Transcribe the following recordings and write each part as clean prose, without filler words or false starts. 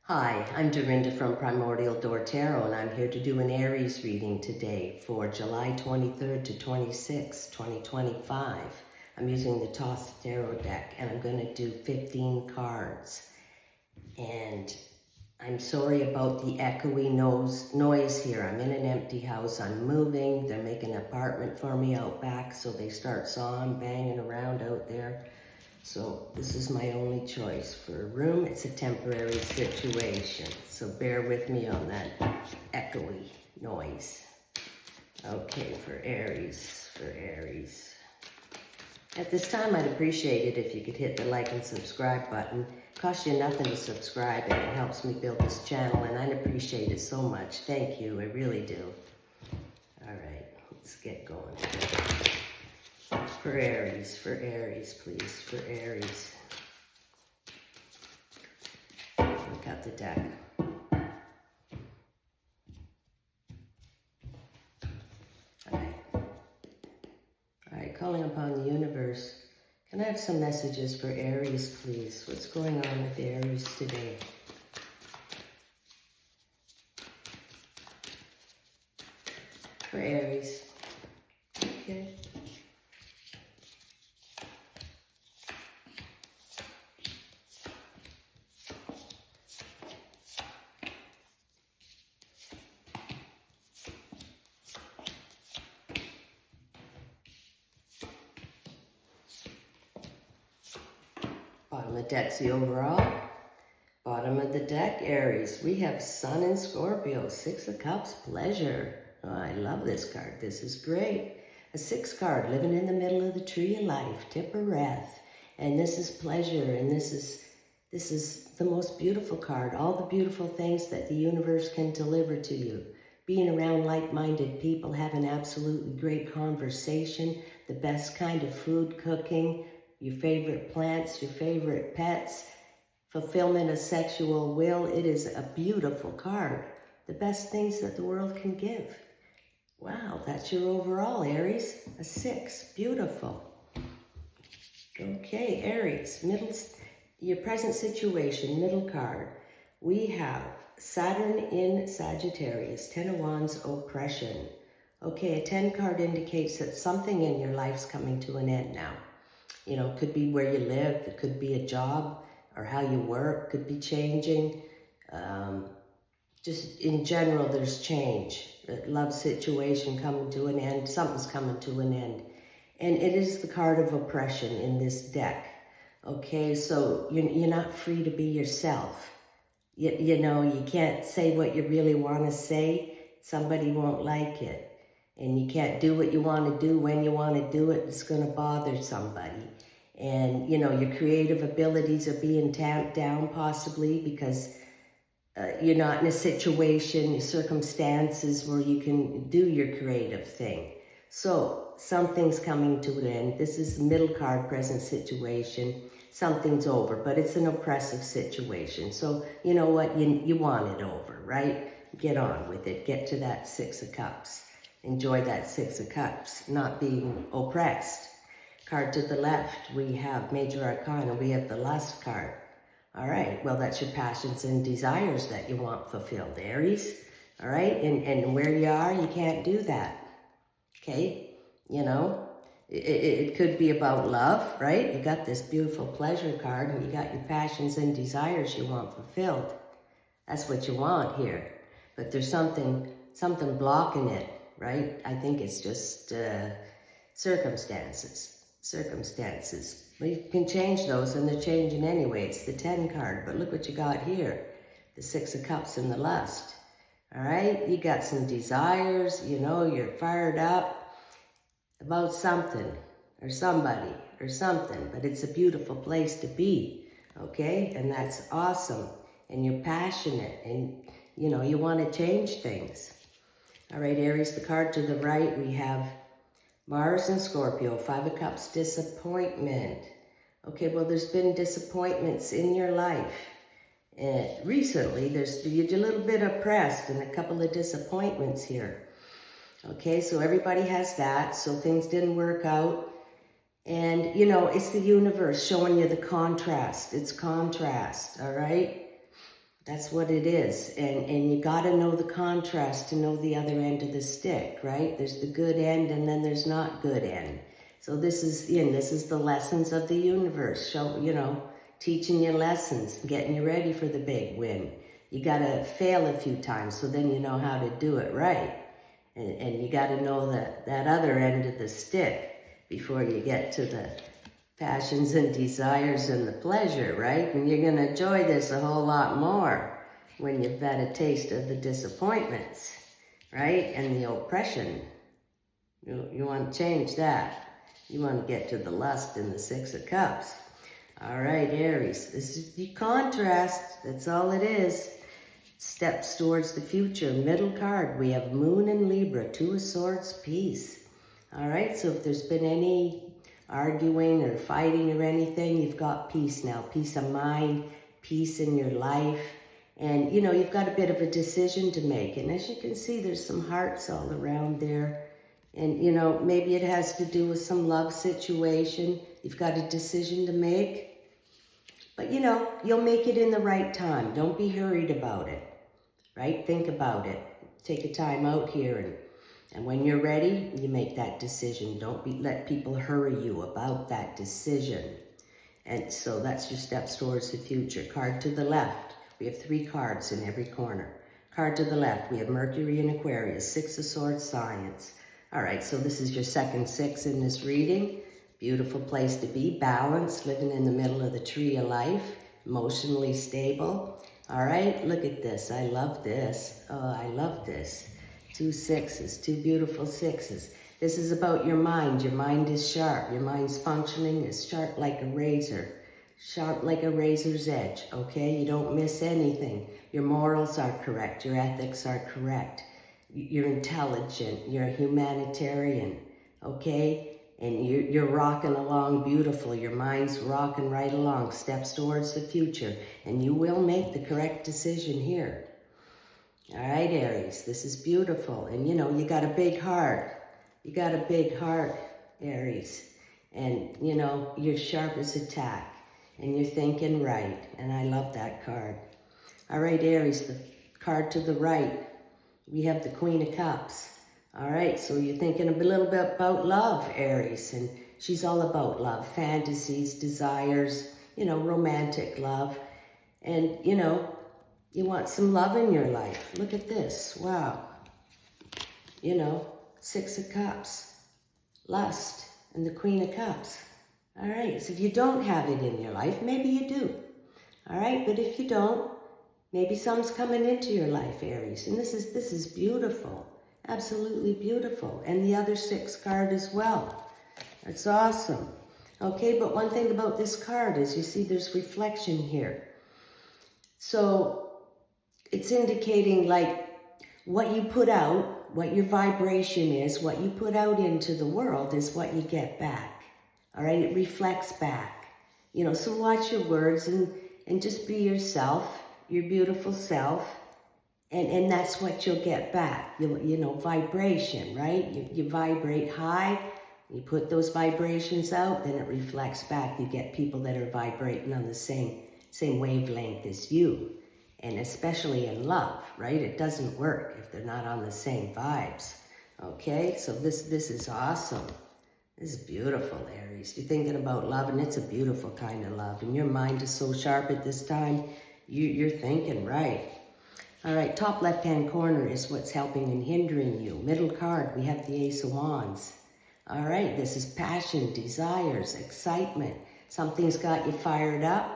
Hi, I'm Dorinda from PrimordialDor Tarot, and I'm here to do an Aries reading today for July 23rd to 26th, 2025. I'm using the Toss Tarot deck, and I'm going to do 15 cards. And I'm sorry about the echoey noise here. I'm in an empty house. I'm moving. They're making an apartment for me out back, so they start sawing, banging around out there. So this is my only choice for a room. It's a temporary situation, so bear with me on that echoey noise. Okay, for Aries. At this time, I'd appreciate it if you could hit the like and subscribe button. It costs you nothing to subscribe, and it helps me build this channel, and I'd appreciate it so much. Thank you, I really do. All right, let's get going. For Aries, please, for Aries. Look at the deck. All right, calling upon the universe. Can I have some messages for Aries, please? What's going on with Aries today? For Aries. Okay. Bottom of the deck's the overall. Bottom of the deck, Aries. We have Sun and Scorpio. Six of Cups, pleasure. Oh, I love this card. This is great. A 6 card, living in the middle of the tree of life, Tippereth. And this is pleasure, and this is the most beautiful card. All the beautiful things that the universe can deliver to you. Being around like-minded people, having absolutely great conversation, the best kind of food cooking, your favorite plants, your favorite pets, fulfillment of sexual will. It is a beautiful card. The best things that the world can give. Wow, that's your overall, Aries. A 6, beautiful. Okay, Aries, your present situation, middle card. We have Saturn in Sagittarius, 10 of Wands, oppression. Okay, a 10 card indicates that something in your life's coming to an end now. You know, it could be where you live, it could be a job or how you work, could be changing. Just in general, there's change. A love situation coming to an end, something's coming to an end. And it is the card of oppression in this deck. Okay, so you're not free to be yourself. You know, you can't say what you really want to say. Somebody won't like it. And you can't do what you want to do when you want to do it. It's going to bother somebody. And, you know, your creative abilities are being tamped down possibly because you're not in a situation, circumstances where you can do your creative thing. So something's coming to an end. This is the middle card, present situation. Something's over, but it's an oppressive situation. So you know what? You want it over, right? Get on with it. Get to that 6 of Cups. Enjoy that 6 of Cups, not being oppressed. Card to the left, we have Major Arcana. We have the Lust card. All right, well, that's your passions and desires that you want fulfilled, Aries. All right, and where you are, you can't do that. Okay, you know, it could be about love, right? You got this beautiful pleasure card, and you got your passions and desires you want fulfilled. That's what you want here. But there's something blocking it, right? I think it's just circumstances. But you can change those, and they're changing anyway. It's the 10 card, but look what you got here. The 6 of Cups and the Lust. All right, you got some desires, you know, you're fired up about something or somebody or something, but it's a beautiful place to be, okay? And that's awesome. And you're passionate, and, you know, you want to change things. All right, Aries, the card to the right, we have Mars and Scorpio, 5 of Cups, disappointment. Okay, well, there's been disappointments in your life. Recently, you're a little bit oppressed and a couple of disappointments here. Okay, so everybody has that, so things didn't work out. And, you know, it's the universe showing you the contrast. It's contrast, all right? That's what it is. And you got to know the contrast to know the other end of the stick, right? There's the good end and then there's not good end. So this is the lessons of the universe. Teaching you lessons, getting you ready for the big win. You got to fail a few times so then you know how to do it right. And you got to know that other end of the stick before you get to the passions and desires and the pleasure, right? And you're going to enjoy this a whole lot more when you've had a taste of the disappointments, right? And the oppression. You want to change that. You want to get to the lust in the Six of Cups. All right, Aries, this is the contrast. That's all it is. Steps towards the future. Middle card, we have Moon and Libra, Two of Swords, peace. All right, so if there's been any arguing or fighting or anything, you've got peace now. Peace of mind, peace in your life. And, you've got a bit of a decision to make. And as you can see, there's some hearts all around there. And, maybe it has to do with some love situation. You've got a decision to make. But, you'll make it in the right time. Don't be hurried about it, right? Think about it. Take a time out here and when you're ready, you make that decision. Don't let people hurry you about that decision. And so that's your steps towards the future. Card to the left. We have 3 cards in every corner. Card to the left, we have Mercury and Aquarius, Six of Swords, Science. All right, so this is your second 6 in this reading. Beautiful place to be. Balanced, living in the middle of the tree of life. Emotionally stable. All right, look at this. I love this. Oh, I love this. 2 6s, 2 beautiful 6s. This is about your mind. Your mind is sharp. Your mind's functioning is sharp like a razor. Sharp like a razor's edge, okay? You don't miss anything. Your morals are correct. Your ethics are correct. You're intelligent. You're a humanitarian, okay? And you're rocking along beautiful. Your mind's rocking right along. Steps towards the future. And you will make the correct decision here. All right, Aries, this is beautiful. And, you got a big heart. You got a big heart, Aries. And, you're sharp as a tack. And you're thinking right. And I love that card. All right, Aries, the card to the right, we have the Queen of Cups. All right, so you're thinking a little bit about love, Aries. And she's all about love, fantasies, desires, romantic love. And, you want some love in your life. Look at this. Wow. 6 of Cups. Lust. And the Queen of Cups. All right. So if you don't have it in your life, maybe you do. All right. But if you don't, maybe some's coming into your life, Aries. And this is beautiful. Absolutely beautiful. And the other 6 card as well. That's awesome. Okay. But one thing about this card is you see there's reflection here. So it's indicating like what you put out, what your vibration is, what you put out into the world is what you get back. All right, it reflects back. So watch your words and just be yourself, your beautiful self, and that's what you'll get back. Vibration, right? You vibrate high, you put those vibrations out, then it reflects back. You get people that are vibrating on the same wavelength as you. And especially in love, right? It doesn't work if they're not on the same vibes. Okay, so this is awesome. This is beautiful, Aries. You're thinking about love, and it's a beautiful kind of love. And your mind is so sharp at this time, you're thinking right. All right, top left-hand corner is what's helping and hindering you. Middle card, we have the Ace of Wands. All right, this is passion, desires, excitement. Something's got you fired up.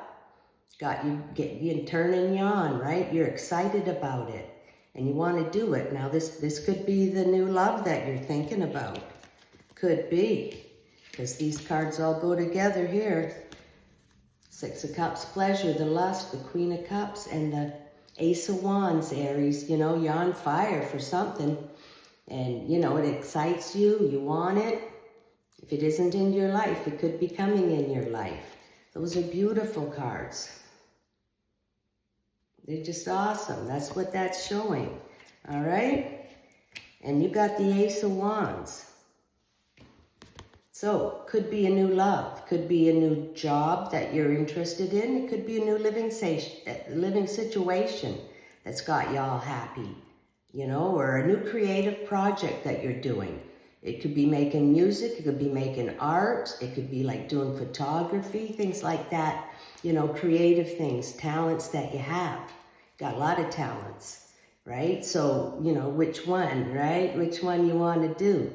Got you turning you on, right? You're excited about it and you want to do it. Now this could be the new love that you're thinking about. Could be, because these cards all go together here. 6 of Cups, pleasure, the lust, the Queen of Cups, and the Ace of Wands, Aries. You're on fire for something and it excites you. You want it. If it isn't in your life, it could be coming in your life. Those are beautiful cards. They're just awesome. That's what that's showing. All right? And you got the Ace of Wands. So, could be a new love, could be a new job that you're interested in. It could be a new living situation that's got y'all happy, you know, or a new creative project that you're doing. It could be making music, it could be making art, it could be like doing photography, things like that, you know, creative things, talents that you have. Got a lot of talents, right? So, you know, which one, right? Which one you want to do?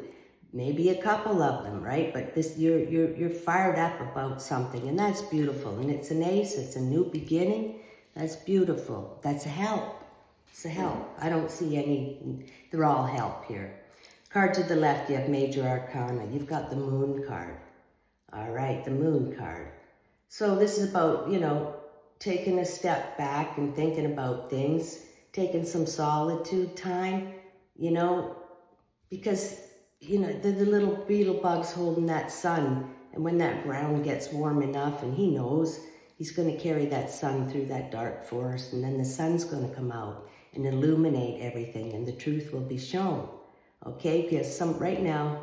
Maybe a couple of them, right? But this, you're fired up about something, and that's beautiful. And it's an ace, it's a new beginning. That's beautiful. That's a help. It's a help. I don't see any, they're all help here. Card to the left, you have Major Arcana. You've got the Moon card. All right, the Moon card. So this is about, you know, taking a step back and thinking about things, taking some solitude time, you know, because, you know, the little beetle bugs holding that sun, and when that ground gets warm enough, and he knows he's going to carry that sun through that dark forest, and then the sun's going to come out and illuminate everything, and the truth will be shown. Okay, because right now,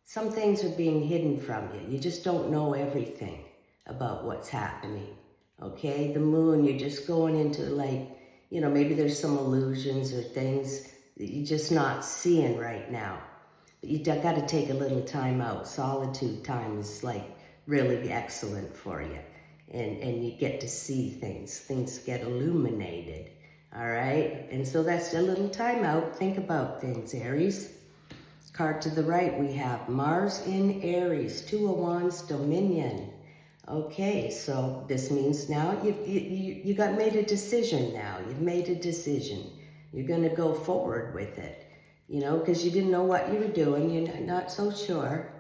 some things are being hidden from you. You just don't know everything about what's happening. Okay, the moon, you're just going into, like, you know, maybe there's some illusions or things that you're just not seeing right now. But you got to take a little time out. Solitude time is like really excellent for you. And you get to see things. Things get illuminated. All right? And so that's a little time out. Think about things, Aries. Card to the right, we have Mars in Aries, Two of Wands, Dominion. Okay, so this means now you got made a decision now. You've made a decision. You're going to go forward with it, you know, because you didn't know what you were doing. You're not so sure,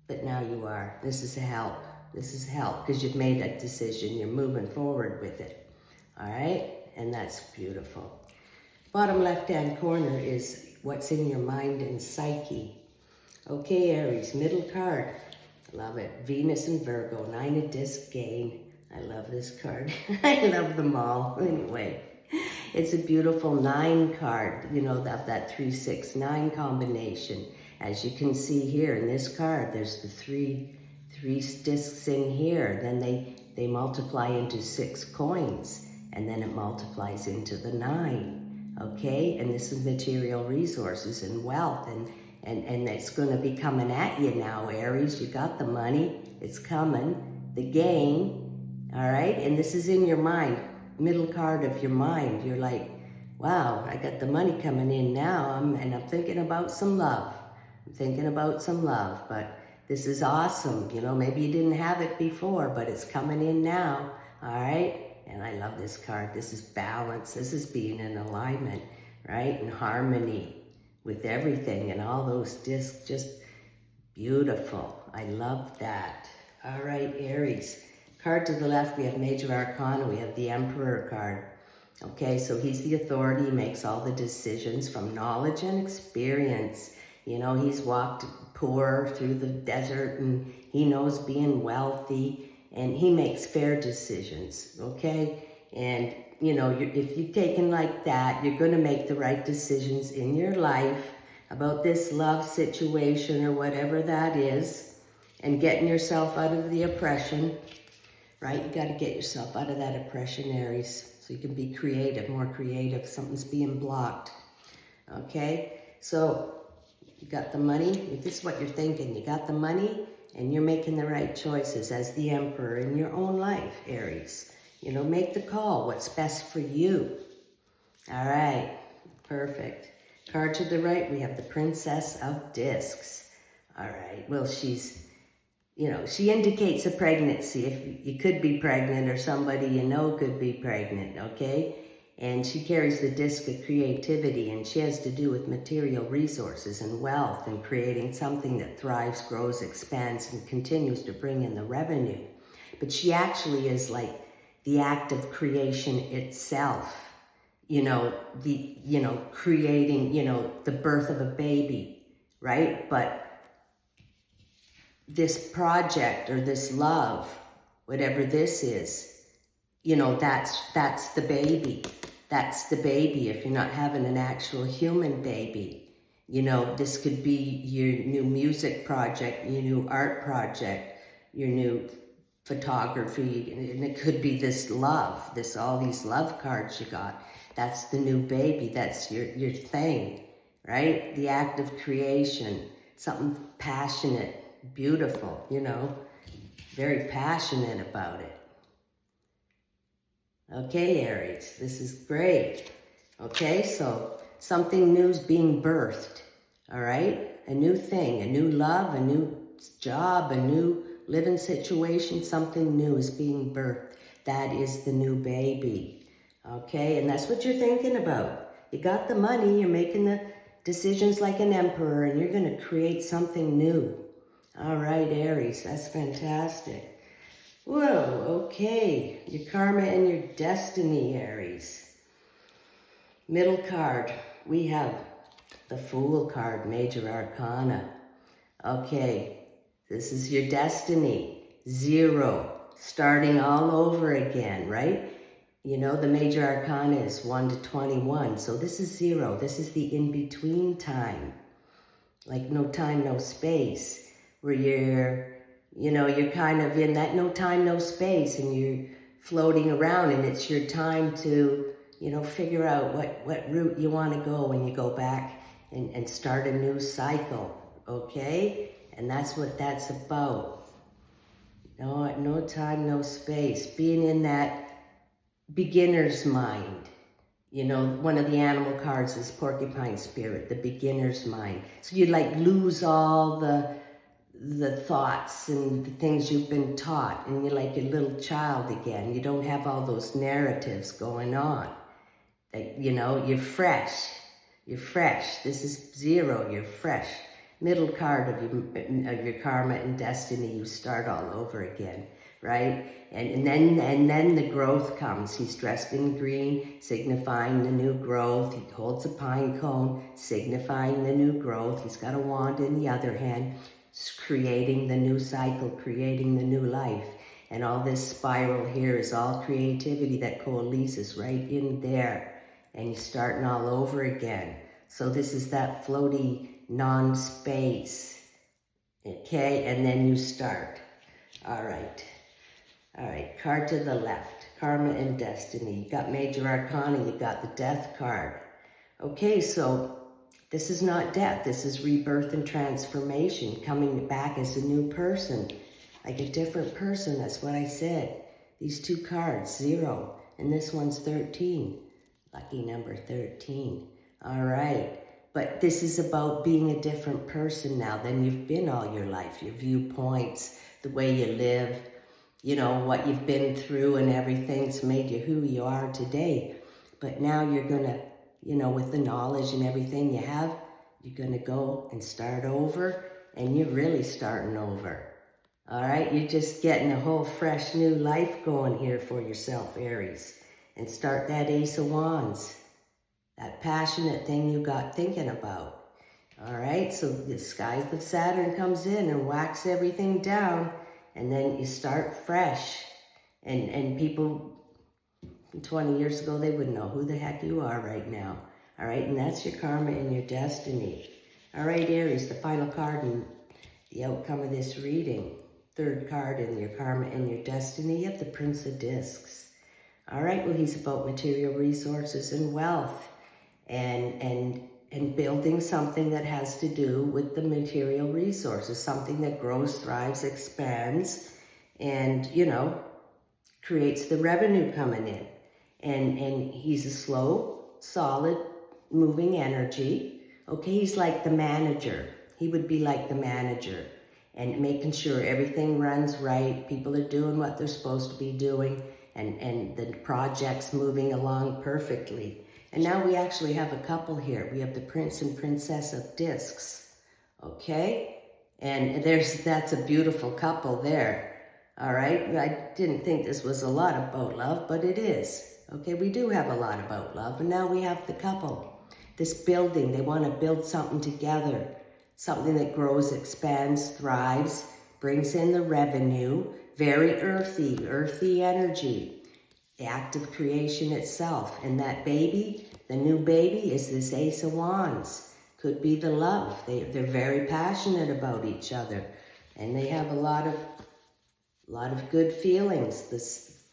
but now you are. This is a help. This is help because you've made that decision. You're moving forward with it, all right? And that's beautiful. Bottom left-hand corner is what's in your mind and psyche. Okay, Aries, middle card. Love it. Venus and Virgo, Nine of Disc Gain. I love this card. I love them all. Anyway, it's a beautiful 9 card, you know, that 3-6-9 combination. As you can see here in this card, there's the three discs in here. Then they multiply into 6 coins, and then it multiplies into the 9. Okay, and this is material resources and wealth, and it's going to be coming at you now, Aries. You got the money, it's coming, the gain, all right? And this is in your mind, middle card of your mind. You're like, wow, I got the money coming in now, and I'm thinking about some love. I'm thinking about some love, but this is awesome. You know, maybe you didn't have it before, but it's coming in now, all right? And I love this card. This is balance. This is being in alignment, right? In harmony with everything, and all those discs, just beautiful. I love that. All right, Aries. Card to the left, we have Major Arcana. We have the Emperor card. Okay, so he's the authority. He makes all the decisions from knowledge and experience. You know, he's walked poor through the desert, and he knows being wealthy. And he makes fair decisions, okay? And, you know, if you're taken like that, you're going to make the right decisions in your life about this love situation or whatever that is, and getting yourself out of the oppression, right? You got to get yourself out of that oppression, Aries, so you can be creative, more creative. Something's being blocked, okay? So you got the money. This is what you're thinking. You got the money, and you're making the right choices as the Emperor in your own life, Aries. You know, make the call. What's best for you? All right. Perfect. Card to the right, we have the Princess of Discs. All right. Well, she's, you know, she indicates a pregnancy. If you could be pregnant, or somebody you know could be pregnant, okay? And she carries the disc of creativity, and she has to do with material resources and wealth, and creating something that thrives, grows, expands, and continues to bring in the revenue. But she actually is like the act of creation itself, you know, creating, you know, the birth of a baby, right? But this project or this love, whatever this is, you know, that's the baby. That's the baby if you're not having an actual human baby. This could be your new music project, your new art project, your new photography, and it could be this love, all these love cards you got. That's the new baby. That's your thing, right? The act of creation, something passionate, beautiful, very passionate about it. Okay, Aries, this is great. Okay, so something new is being birthed, all right? A new thing, a new love, a new job, a new living situation, something new is being birthed. That is the new baby, okay? And that's what you're thinking about. You got the money, you're making the decisions like an emperor, and you're going to create something new. All right, Aries, that's fantastic. Whoa, okay. Your karma and your destiny, Aries. Middle card, we have the Fool card, Major Arcana. Okay, this is your destiny. 0, starting all over again, right? The Major Arcana is 1 to 21, so this is 0. This is the in-between time. Like no time, no space, where you're kind of in that no time, no space, and you're floating around, and it's your time to, figure out what route you want to go when you go back and start a new cycle, okay? And that's what that's about. No time, no space. Being in that beginner's mind. One of the animal cards is porcupine spirit, the beginner's mind. So you lose all the thoughts and the things you've been taught, and you're like a little child again. You don't have all those narratives going on. You're fresh. You're fresh. This is 0. You're fresh. Middle card of your karma and destiny. You start all over again, right? And then the growth comes. He's dressed in green, signifying the new growth. He holds a pine cone, signifying the new growth. He's got a wand in the other hand, creating the new cycle, creating the new life. And all this spiral here is all creativity that coalesces right in there. And you're starting all over again. So this is that floaty non-space. Okay, and then you start. All right, card to the left. Karma and destiny. You got Major Arcana, you got the Death card. Okay, so this is not death. This is rebirth and transformation, coming back as a new person, like a different person. That's what I said. These 2 cards, 0, and this one's 13. Lucky number 13. All right. But this is about being a different person now than you've been all your life. Your viewpoints, the way you live, what you've been through and everything's made you who you are today. But now you're going to, with the knowledge and everything you have, you're going to go and start over, and you're really starting over. All right? You're just getting a whole fresh new life going here for yourself, Aries. And start that Ace of Wands, that passionate thing you got thinking about. All right, so the skies of Saturn comes in and whacks everything down, and then you start fresh. And people 20 years ago, they wouldn't know who the heck you are right now. All right, and that's your karma and your destiny. All right, Aries, the final card and the outcome of this reading. 3rd card in your karma and your destiny, you have the Prince of Discs. All right, well, he's about material resources and wealth and building something that has to do with the material resources, something that grows, thrives, expands, and, creates the revenue coming in. And he's a slow, solid, moving energy. Okay, he's like the manager. He would be like the manager and making sure everything runs right, people are doing what they're supposed to be doing, and the project's moving along perfectly. And now we actually have a couple here. We have the Prince and Princess of Discs, okay? And that's a beautiful couple there, all right? I didn't think this was a lot about love, but it is. Okay, we do have a lot about love, and now we have the couple. This building, they want to build something together, something that grows, expands, thrives, brings in the revenue, very earthy energy, the act of creation itself. And that baby, the new baby, is this Ace of Wands. Could be the love. They're very passionate about each other. And they have a lot of good feelings. This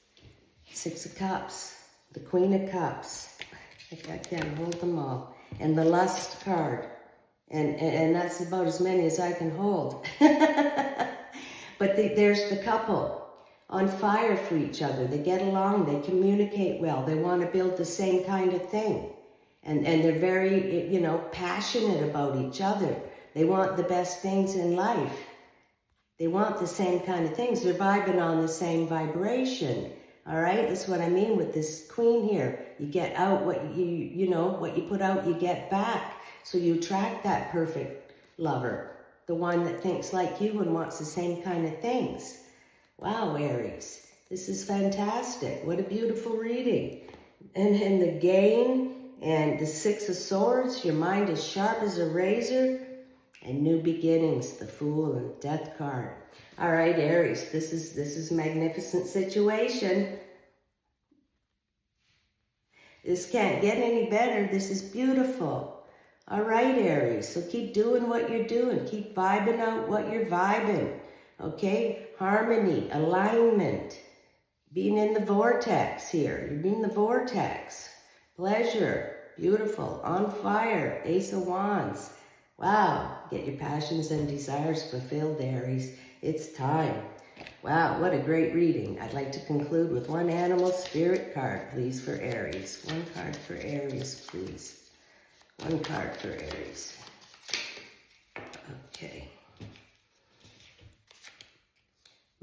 Six of Cups, the Queen of Cups. I can't hold them all. And the Lust card. And that's about as many as I can hold. But there's the couple on fire for each other. They get along, they communicate well. They want to build the same kind of thing. And they're very, you know, passionate about each other. They want the best things in life. They want the same kind of things. They're vibing on the same vibration. All right, that's what I mean with this Queen here. You get out what you know, what you put out, you get back. So you attract that perfect lover, the one that thinks like you and wants the same kind of things. Wow, Aries, this is fantastic. What a beautiful reading. And the gain and the Six of Swords, your mind is sharp as a razor. And new beginnings, the Fool and the Death card. All right, Aries, this is a magnificent situation. This can't get any better. This is beautiful. All right, Aries, so keep doing what you're doing. Keep vibing out what you're vibing, okay? Harmony, alignment, being in the vortex here. You're in the vortex. Pleasure, beautiful, on fire, Ace of Wands. Wow, get your passions and desires fulfilled, Aries. It's time. Wow, what a great reading. I'd like to conclude with one animal spirit card, please, for Aries. One card for Aries, please. One card for Aries. Okay.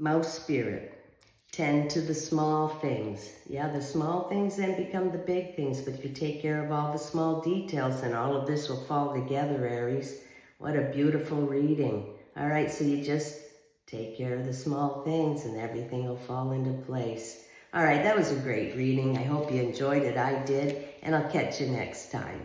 Mouse spirit. Tend to the small things. Yeah, the small things then become the big things. But if you take care of all the small details, then all of this will fall together, Aries. What a beautiful reading. All right, so you just take care of the small things and everything will fall into place. All right, that was a great reading. I hope you enjoyed it. I did. And I'll catch you next time.